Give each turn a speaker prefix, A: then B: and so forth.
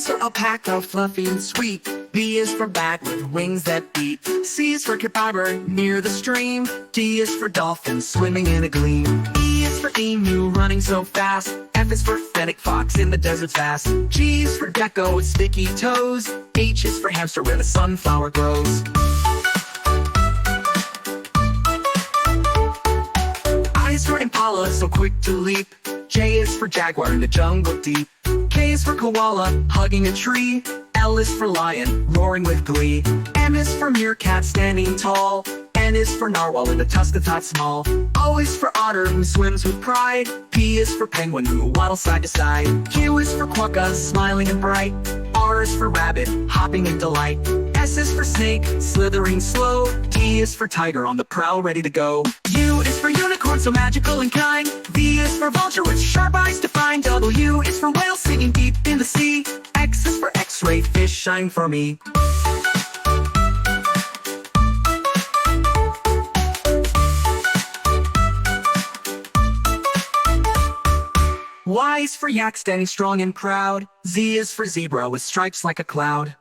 A: for alpaca, fluffy and sweet. B is for bat with wings that beat. C is for capybara near the stream. D is for dolphin swimming in a gleam. E is for emu running so fast. F is for fennec fox in the desert's vast. G is for gecko with sticky toes. H is for hamster where the sunflower grows. I is for impala so quick to leap. J is for jaguar in the jungle deep. K is for koala hugging a tree. L is for lion roaring with glee. M is for meerkat standing tall. N is for narwhal in the tusk that's not small. O is for otter who swims with pride. P is for penguin who waddles side to side. Q is for quokka smiling and bright. R is for rabbit hopping in delight. S is for snake slithering slow. T is for tiger on the prowl ready to go. U is for unicorn so magical and kind. V is for vulture with sharp eyes to find. W is for whale singing deep in the sea. X is for x-ray fish shine for me. Y is for yak standing strong and proud. Z is for zebra with stripes like a cloud.